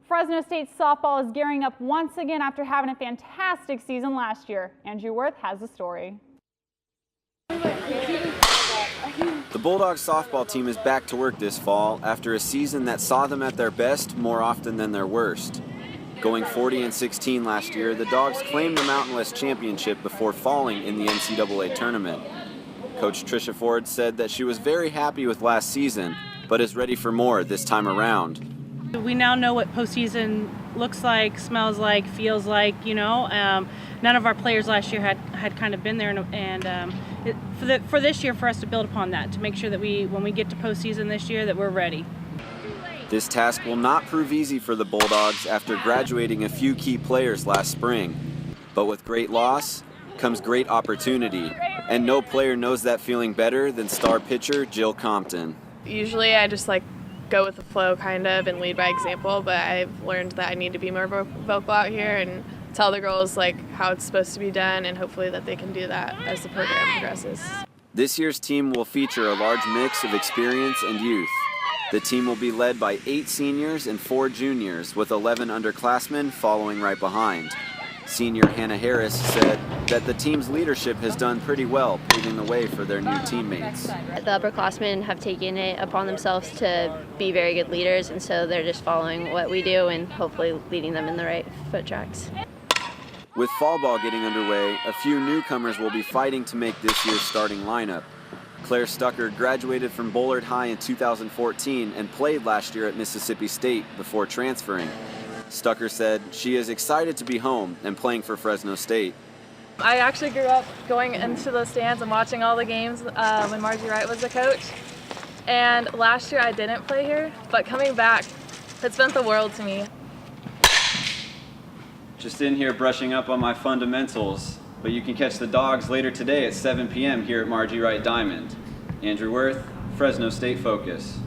Fresno State softball is gearing up once again after having a fantastic season last year. Andrew Worth has the story. The Bulldogs softball team is back to work this fall after a season that saw them at their best more often than their worst. Going 40-16 last year, the Dogs claimed the Mountain West Championship before falling in the NCAA tournament. Coach Tricia Ford said that she was very happy with last season, but is ready for more this time around. We now know what postseason looks like, smells like, feels like, none of our players last year had kind of been there, and for this year, for us to build upon that, to make sure that when we get to postseason this year, that we're ready. This task will not prove easy for the Bulldogs after graduating a few key players last spring. But with great loss comes great opportunity, and no player knows that feeling better than star pitcher Jill Compton. Usually I just go with the flow kind of and lead by example, but I've learned that I need to be more vocal out here and tell the girls how it's supposed to be done, and hopefully that they can do that as the program progresses. This year's team will feature a large mix of experience and youth. The team will be led by 8 seniors and 4 juniors, with 11 underclassmen following right behind. Senior Hannah Harris said that the team's leadership has done pretty well, paving the way for their new teammates. The upperclassmen have taken it upon themselves to be very good leaders, and so they're just following what we do and hopefully leading them in the right foot tracks. With fall ball getting underway, a few newcomers will be fighting to make this year's starting lineup. Claire Stucker graduated from Bullard High in 2014 and played last year at Mississippi State before transferring. Stucker said she is excited to be home and playing for Fresno State. I actually grew up going into the stands and watching all the games when Margie Wright was the coach. And last year I didn't play here, but coming back, it's meant the world to me. Just in here brushing up on my fundamentals, but you can catch the Dogs later today at 7 p.m. here at Margie Wright Diamond. Andrew Worth, Fresno State Focus.